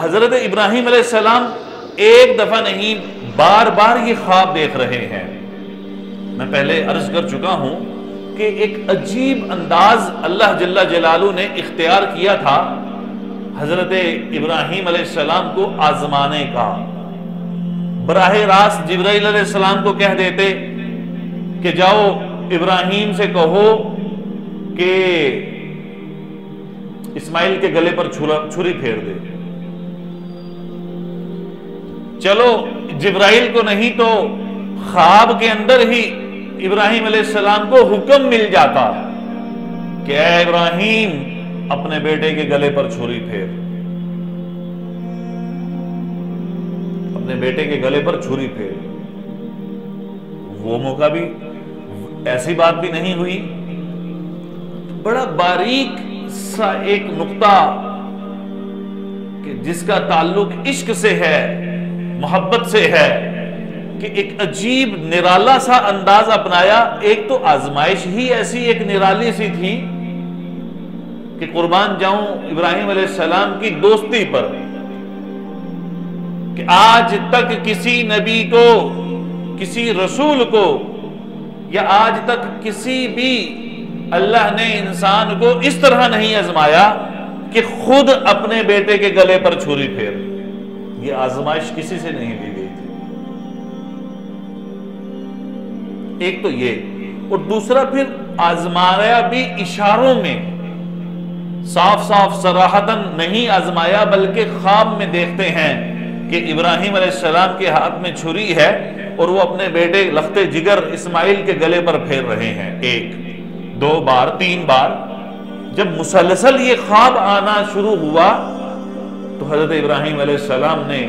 حضرت ابراہیم علیہ السلام ایک دفعہ نہیں بار بار یہ خواب دیکھ رہے ہیں۔ میں پہلے عرض کر چکا ہوں کہ ایک عجیب انداز اللہ جل جلالہ نے اختیار کیا تھا حضرت ابراہیم علیہ السلام کو آزمانے کا۔ براہ راست جبرائیل علیہ السلام کو کہہ دیتے کہ جاؤ ابراہیم سے کہو کہ اسماعیل کے گلے پر چھری پھیر دے۔ چلو جبرائیل کو نہیں تو خواب کے اندر ہی ابراہیم علیہ السلام کو حکم مل جاتا کہ اے ابراہیم اپنے بیٹے کے گلے پر چھری پھیر، اپنے بیٹے کے گلے پر چھری پھیر۔ وہ موقع بھی ایسی بات بھی نہیں ہوئی۔ بڑا باریک سا ایک نقطہ کہ جس کا تعلق عشق سے ہے، محبت سے ہے، کہ ایک عجیب نرالا سا انداز اپنایا۔ ایک تو آزمائش ہی ایسی ایک نرالی سی تھی کہ قربان جاؤں ابراہیم علیہ السلام کی دوستی پر، کہ آج تک کسی نبی کو، کسی رسول کو، یا آج تک کسی بھی اللہ نے انسان کو اس طرح نہیں آزمایا کہ خود اپنے بیٹے کے گلے پر چھری پھیر۔ یہ آزمائش کسی سے نہیں دی گئی تھی۔ ایک تو یہ، اور دوسرا پھر آزمایا بھی اشاروں میں، صاف صاف صراحتاً نہیں آزمایا، بلکہ خواب میں دیکھتے ہیں کہ ابراہیم علیہ السلام کے ہاتھ میں چھری ہے اور وہ اپنے بیٹے لخت جگر اسماعیل کے گلے پر پھیر رہے ہیں۔ ایک، دو بار، تین بار۔ جب مسلسل یہ خواب آنا شروع ہوا تو حضرت ابراہیم علیہ السلام نے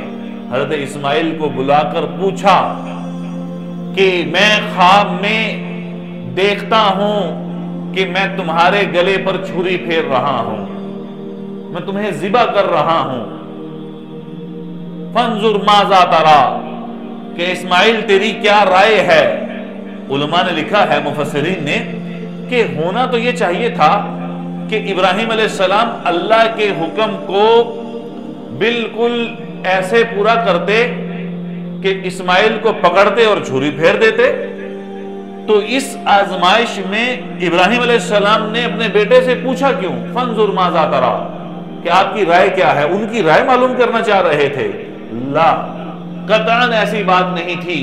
حضرت اسماعیل کو بلا کر پوچھا کہ میں خواب میں دیکھتا ہوں کہ میں تمہارے گلے پر چھری پھیر رہا ہوں، میں تمہیں ذبح کر رہا ہوں۔ فانظر ماذا ترى، کہ اسماعیل تیری کیا رائے ہے؟ علماء نے لکھا ہے، مفسرین نے، کہ ہونا تو یہ چاہیے تھا کہ ابراہیم علیہ السلام اللہ کے حکم کو بالکل ایسے پورا کرتے کہ اسماعیل کو پکڑتے اور چھری پھیر دیتے۔ تو اس آزمائش میں ابراہیم علیہ السلام نے اپنے بیٹے سے پوچھا کیوں؟ فانظر ماذا ترى، کہ آپ کی رائے کیا ہے؟ ان کی رائے معلوم کرنا چاہ رہے تھے۔ لا، قطعاً ایسی بات نہیں تھی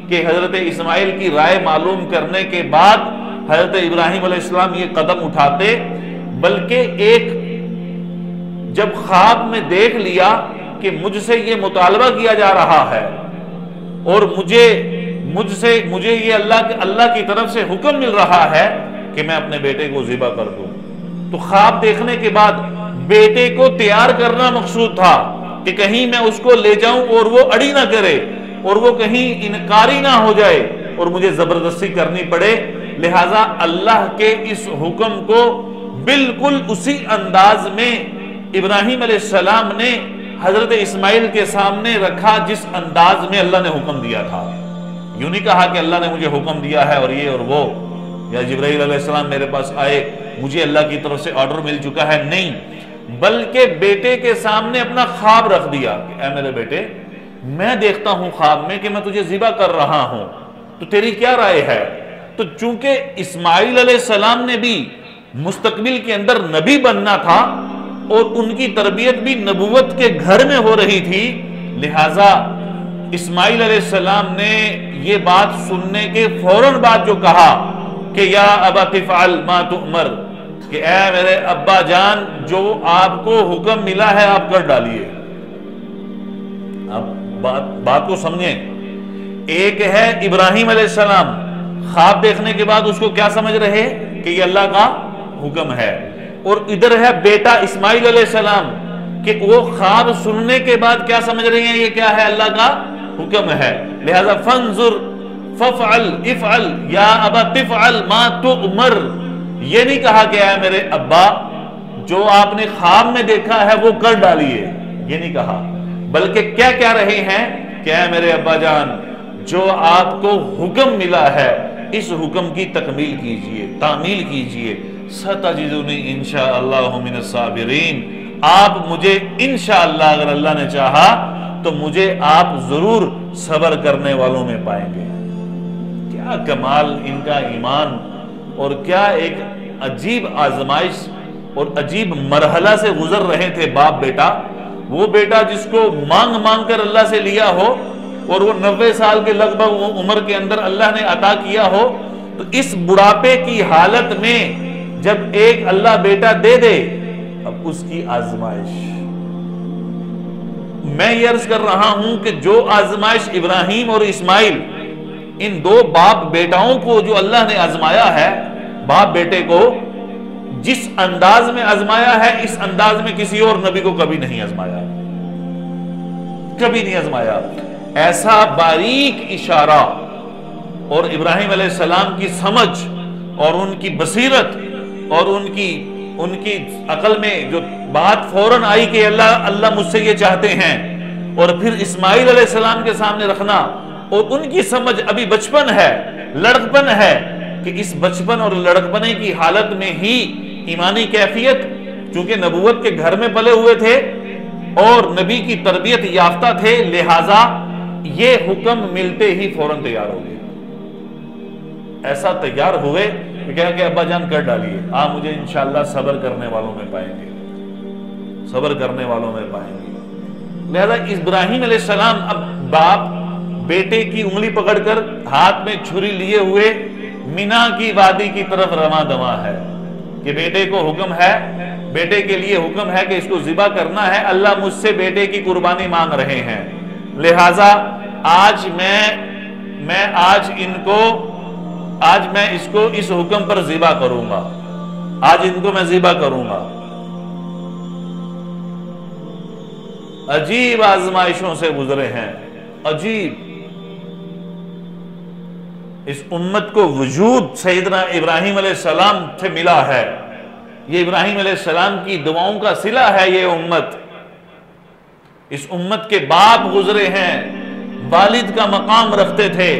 کہ حضرت اسماعیل کی رائے معلوم کرنے کے بعد حضرت ابراہیم علیہ السلام یہ قدم اٹھاتے، بلکہ ایک جب خواب میں دیکھ لیا کہ مجھ سے یہ مطالبہ کیا جا رہا ہے اور مجھے یہ اللہ کی طرف سے حکم مل رہا ہے کہ میں اپنے بیٹے کو ذبح کر دوں، تو خواب دیکھنے کے بعد بیٹے کو تیار کرنا مقصود تھا کہ کہیں میں اس کو لے جاؤں اور وہ اڑی نہ کرے اور وہ کہیں انکاری نہ ہو جائے اور مجھے زبردستی کرنی پڑے۔ لہٰذا اللہ کے اس حکم کو بالکل اسی انداز میں ابراہیم علیہ السلام نے حضرت اسماعیل کے سامنے رکھا جس انداز میں اللہ نے حکم دیا تھا۔ یوں نہیں کہا کہ اللہ نے مجھے حکم دیا ہے اور یہ اور وہ، یا جبرائیل علیہ السلام میرے پاس آئے مجھے اللہ کی طرف سے آرڈر مل چکا ہے، نہیں، بلکہ بیٹے کے سامنے اپنا خواب رکھ دیا کہ اے میرے بیٹے، میں دیکھتا ہوں خواب میں کہ میں تجھے ذبح کر رہا ہوں، تو تیری کیا رائے ہے؟ تو چونکہ اسماعیل علیہ السلام نے بھی مستقبل کے اندر نبی بننا تھا اور ان کی تربیت بھی نبوت کے گھر میں ہو رہی تھی، لہٰذا اسماعیل علیہ السلام نے یہ بات سننے کے فوراً بعد جو کہا کہ یا ابا تفعل ما تؤمر، کہ اے میرے ابا جان جو آپ کو حکم ملا ہے آپ کر ڈالیے۔ اب بات کو سمجھیں، ایک ہے ابراہیم علیہ السلام خواب دیکھنے کے بعد اس کو کیا سمجھ رہے کہ یہ اللہ کا حکم ہے، اور ادھر ہے بیٹا اسماعیل علیہ السلام کہ وہ خواب سننے کے بعد کیا سمجھ رہے ہیں؟ یہ کیا ہے؟ اللہ کا حکم ہے۔ لہذا فانظر ففعل افعل یا ابا تفعل ما تؤمر، یہ نہیں کہا کہ اے میرے ابا جو آپ نے خواب میں دیکھا ہے وہ کر ڈالیے، یہ نہیں کہا، بلکہ کیا کہہ رہے ہیں کہ اے میرے ابا جان جو آپ کو حکم ملا ہے اس حکم کی تکمیل کیجئے، تعمیل کیجئے، ستجدنی انشاءاللہ من الصابرین، آپ مجھے انشاءاللہ اگر اللہ نے چاہا تو مجھے آپ ضرور صبر کرنے والوں میں پائیں گے۔ کیا کمال ان کا ایمان، اور کیا ایک عجیب آزمائش اور عجیب مرحلہ سے گزر رہے تھے باپ بیٹا۔ وہ بیٹا جس کو مانگ مانگ کر اللہ سے لیا ہو، اور وہ 90 سال کے لگ بھگ عمر کے اندر اللہ نے عطا کیا ہو، تو اس بڑھاپے کی حالت میں جب ایک اللہ بیٹا دے دے، اب اس کی آزمائش۔ میں یہ عرض کر رہا ہوں کہ جو آزمائش ابراہیم اور اسماعیل، ان دو باپ بیٹاؤں کو جو اللہ نے آزمایا ہے، باپ بیٹے کو جس انداز میں آزمایا ہے، اس انداز میں کسی اور نبی کو کبھی نہیں آزمایا، کبھی نہیں آزمایا۔ ایسا باریک اشارہ اور ابراہیم علیہ السلام کی سمجھ اور ان کی بصیرت اور ان کی عقل میں جو بات فوراً آئی کہ اللہ مجھ سے یہ چاہتے ہیں، اور پھر اسماعیل علیہ السلام کے سامنے رکھنا، اور ان کی سمجھ ابھی بچپن ہے، لڑکپن ہے، کہ اس بچپن اور لڑکپنے کی حالت میں ہی ایمانی کیفیت، چونکہ نبوت کے گھر میں پلے ہوئے تھے اور نبی کی تربیت یافتہ تھے، لہٰذا یہ حکم ملتے ہی فوراً تیار ہو گئے۔ ایسا تیار ہوئے کہ کہا کہ ابا جان کر ڈالیے، آپ مجھے انشاءاللہ صبر کرنے والوں میں پائیں گے، صبر کرنے والوں میں پائیں گے۔ لہذا ابراہیم علیہ السلام اب باپ بیٹے کی انگلی پکڑ کر ہاتھ میں چھری لیے ہوئے مینا کی وادی کی طرف رواں دواں ہے کہ بیٹے کو حکم ہے، بیٹے کے لیے حکم ہے کہ اس کو ذبح کرنا ہے، اللہ مجھ سے بیٹے کی قربانی مانگ رہے ہیں، لہٰذا آج میں اس کو اس حکم پر ذبح کروں گا، آج ان کو میں ذبح کروں گا۔ عجیب آزمائشوں سے گزرے ہیں، عجیب۔ اس امت کو وجود سیدنا ابراہیم علیہ السلام سے ملا ہے، یہ ابراہیم علیہ السلام کی دعاؤں کا صلہ ہے یہ امت۔ اس امت کے باپ گزرے ہیں، والد کا مقام رکھتے تھے،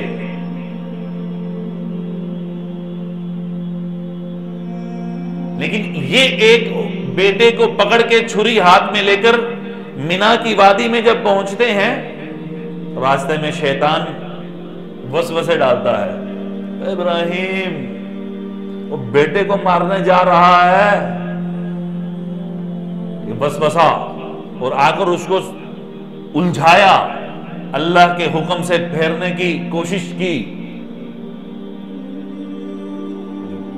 لیکن یہ ایک بیٹے کو پکڑ کے چھری ہاتھ میں لے کر مینا کی وادی میں جب پہنچتے ہیں، راستے میں شیطان وسوسے ڈالتا ہے، ابراہیم وہ بیٹے کو مارنے جا رہا ہے، یہ وسوسہ، اور آ کر اس کو الجھایا، اللہ کے حکم سے پھیرنے کی کوشش کی۔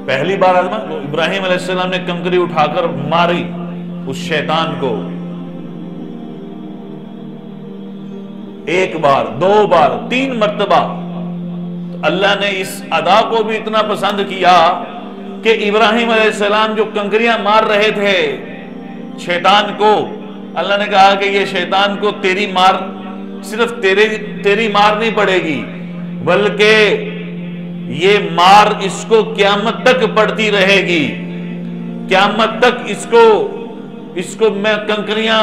پہلی بار ابراہیم علیہ السلام نے کنکری اٹھا کر ماری اس شیطان کو، ایک بار، دو بار، 3 مرتبہ۔ اللہ نے اس ادا کو بھی اتنا پسند کیا کہ ابراہیم علیہ السلام جو کنکریاں مار رہے تھے شیطان کو، اللہ نے کہا کہ یہ شیطان کو تیری مار، صرف تیری مار نہیں پڑے گی، بلکہ یہ مار اس کو قیامت تک پڑتی رہے گی، قیامت تک اس کو میں کنکریاں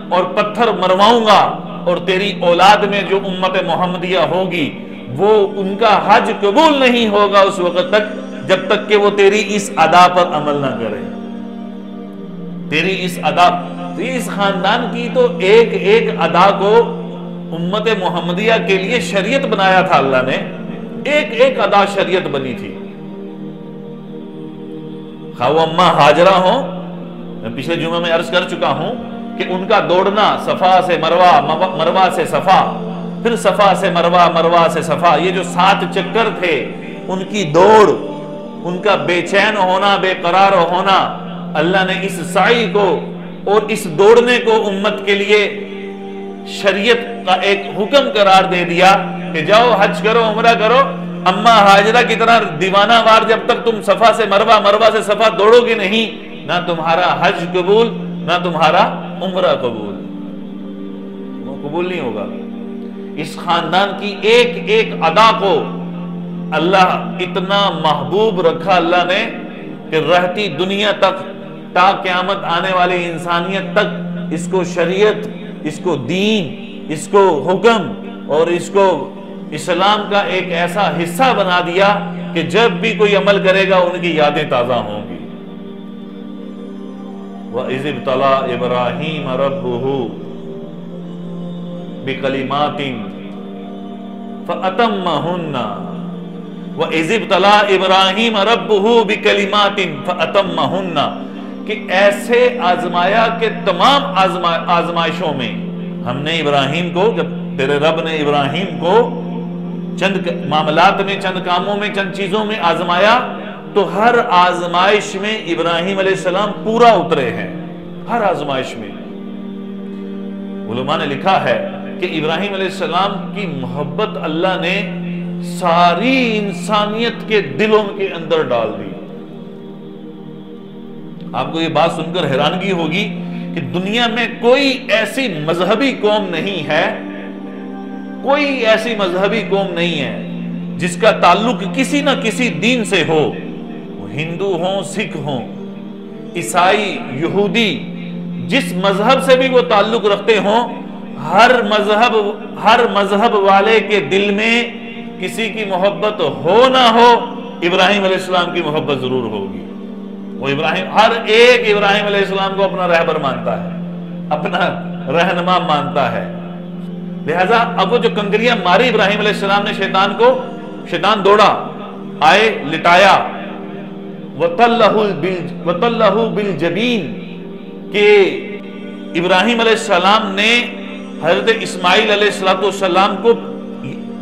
اور پتھر مرواؤں گا، اور تیری اولاد میں جو امت محمدیہ ہوگی وہ ان کا حج قبول نہیں ہوگا اس وقت تک جب تک کہ وہ تیری اس ادا پر عمل نہ کرے، تیری اس ادا۔ اس خاندان کی تو ایک ایک ادا کو امت محمدیہ کے لیے شریعت بنایا تھا اللہ نے، ایک ایک ادا شریعت بنی تھی۔ خواہ وہ اماں ہاجرہ ہوں، میں پچھلے جمعہ میں عرض کر چکا ہوں کہ ان کا دوڑنا صفا سے مروہ، مروہ سے صفا، پھر صفا سے مروہ، مروہ سے صفا، یہ جو 7 چکر تھے ان کی دوڑ، ان کا بے چین ہونا، بے قرار ہونا، اللہ نے اس سعی کو اور اس دوڑنے کو امت کے لیے شریعت کا ایک حکم قرار دے دیا کہ جاؤ حج کرو، عمرہ کرو۔ اماں ہاجرہ کی طرح دیوانہ وار جب تک تم صفا سے مروہ، مروہ سے صفا دوڑو گے نہیں، نہ تمہارا حج قبول، نہ تمہارا عمرہ قبول، وہ قبول نہیں ہوگا۔ اس خاندان کی ایک ایک ادا کو اللہ اتنا محبوب رکھا اللہ نے کہ رہتی دنیا تک، تا قیامت آنے والی انسانیت تک اس کو شریعت، اس کو دین، اس کو حکم اور اس کو اسلام کا ایک ایسا حصہ بنا دیا کہ جب بھی کوئی عمل کرے گا ان کی یادیں تازہ ہوں گی۔ وَإِذِ ابْتَلَىٰ إِبْرَاهِيمَ رَبُّهُ بِكَلِمَاتٍ فَأَتَمَّهُنَّ وَإِذِ ابْتَلَىٰ إِبْرَاهِيمَ رَبُّهُ بِكَلِمَاتٍ فَأَتَمَّهُنَّ کہ ایسے آزمایا کہ تمام آزمائشوں میں ہم نے ابراہیم کو، جب تیرے رب نے ابراہیم کو چند معاملات میں، چند کاموں میں، چند چیزوں میں آزمایا، تو ہر آزمائش میں ابراہیم علیہ السلام پورا اترے ہیں، ہر آزمائش میں۔ علماء نے لکھا ہے کہ ابراہیم علیہ السلام کی محبت اللہ نے ساری انسانیت کے دلوں کے اندر ڈال دی۔ آپ کو یہ بات سن کر حیرانگی ہوگی کہ دنیا میں کوئی ایسی مذہبی قوم نہیں ہے، کوئی ایسی مذہبی قوم نہیں ہے جس کا تعلق کسی نہ کسی دین سے ہو، وہ ہندو ہوں، سکھ ہوں، عیسائی، یہودی، جس مذہب سے بھی وہ تعلق رکھتے ہوں، ہر مذہب والے کے دل میں کسی کی محبت ہو نہ ہو، ابراہیم علیہ السلام کی محبت ضرور ہوگی۔ وہ ہر ایک ابراہیم علیہ السلام کو اپنا رہبر مانتا ہے، اپنا رہنما مانتا ہے۔ لہذا اب وہ جو کنکریاں ماری ابراہیم علیہ السلام نے شیطان کو، شیطان دوڑا، آئے، لٹایا، وَطَلَّهُ بِالْجَبِينِ کہ ابراہیم علیہ السلام نے حضرت اسماعیل علیہ السلام کو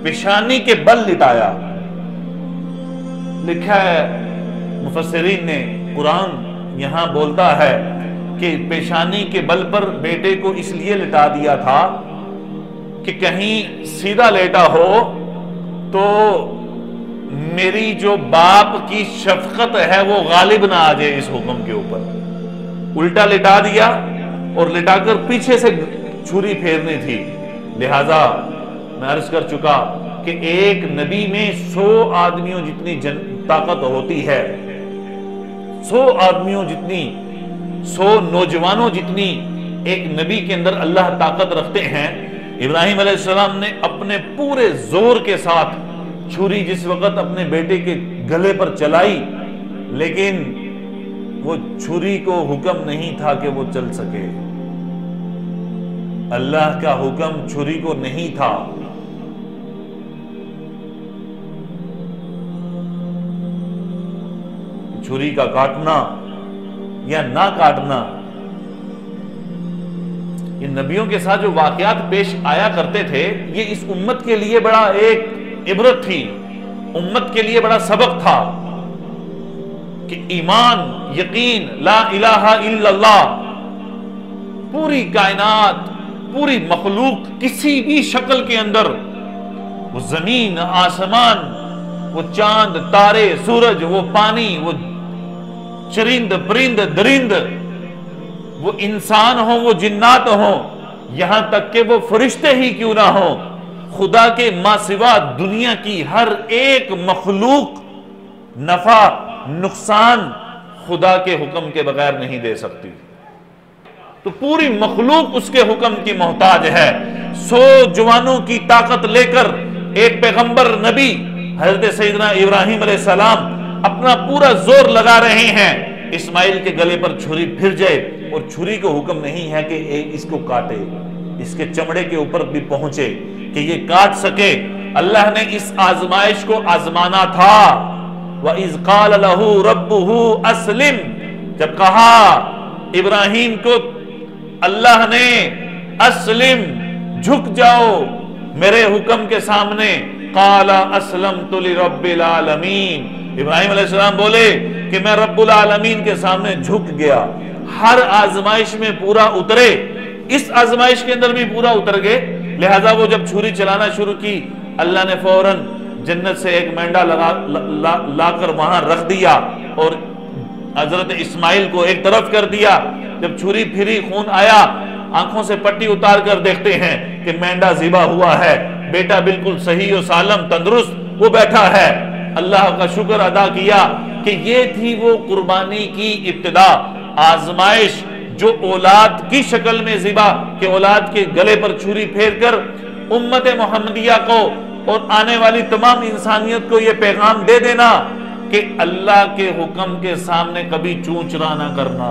پیشانی کے بل لٹایا۔ لکھا ہے مفسرین نے، قرآن یہاں بولتا ہے کہ پیشانی کے بل پر بیٹے کو اس لیے لٹا دیا تھا کہ کہیں سیدھا لیٹا ہو تو میری جو باپ کی شفقت ہے وہ غالب نہ آ جائے اس حکم کے اوپر۔ الٹا لٹا دیا اور لٹا کر پیچھے سے چھری پھیرنی تھی۔ لہذا میں عرض کر چکا کہ ایک نبی میں 100 آدمیوں جتنی طاقت ہوتی ہے، 100 آدمیوں جتنی، 100 نوجوانوں جتنی ایک نبی کے اندر اللہ طاقت رکھتے ہیں۔ ابراہیم علیہ السلام نے اپنے پورے زور کے ساتھ چھری جس وقت اپنے بیٹے کے گلے پر چلائی، لیکن وہ چھری کو حکم نہیں تھا کہ وہ چل سکے، اللہ کا حکم چھری کو نہیں تھا۔ چھری کا کاٹنا یا نہ کاٹنا، یہ نبیوں کے ساتھ جو واقعات پیش آیا کرتے تھے، یہ اس امت کے لیے بڑا ایک عبرت تھی، امت کے لیے بڑا سبق تھا کہ ایمان، یقین، لا الہ الا اللہ، پوری کائنات، پوری مخلوق کسی بھی شکل کے اندر، وہ زمین، آسمان، وہ چاند، تارے، سورج، وہ پانی، وہ چرند، پرند، درند، وہ انسان ہوں، وہ جنات ہوں، یہاں تک کہ وہ فرشتے ہی کیوں نہ ہوں، خدا کے ما سوا دنیا کی ہر ایک مخلوق نفع نقصان خدا کے حکم کے بغیر نہیں دے سکتی۔ تو پوری مخلوق اس کے حکم کی محتاج ہے۔ 100 جوانوں کی طاقت لے کر ایک پیغمبر نبی حضرت سیدنا ابراہیم علیہ السلام اپنا پورا زور لگا رہے ہیں، اسماعیل کے گلے پر چھری پھر جائے، اور چھری کو حکم نہیں ہے کہ اس کو کاٹے، اس کے چمڑے کے اوپر بھی پہنچے کہ یہ کاٹ سکے۔ اللہ نے اس آزمائش کو آزمانا تھا۔ وَإِذْ قَالَ لَهُ رَبُّهُ أَسْلِمْ، جب کہا ابراہیم کو اللہ نے اسلم، جھک جاؤ میرے حکم کے سامنے، قَالَ أَسْلَمْتُ لِرَبِّ الْعَالَمِينَ، ابراہیم علیہ السلام بولے کہ میں رب العالمین کے سامنے جھک گیا۔ ہر آزمائش میں پورا اترے، اس آزمائش کے اندر بھی پورا اتر گئے۔ لہذا وہ جب چھری چلانا شروع کی، اللہ نے فوراً جنت سے ایک مینڈا لا کر وہاں رکھ دیا اور حضرت اسماعیل کو ایک طرف کر دیا۔ جب چھری پھری، خون آیا، آنکھوں سے پٹی اتار کر دیکھتے ہیں کہ مینڈا ذبح ہوا ہے، بیٹا بالکل صحیح و سالم تندرست وہ بیٹھا ہے۔ اللہ کا شکر ادا کیا کہ یہ تھی وہ قربانی کی ابتدا، آزمائش جو اولاد کی شکل میں ذبح، کہ اولاد کے گلے پر چھری پھیر کر امت محمدیہ کو اور آنے والی تمام انسانیت کو یہ پیغام دے دینا کہ اللہ کے حکم کے سامنے کبھی چونچرا نہ کرنا۔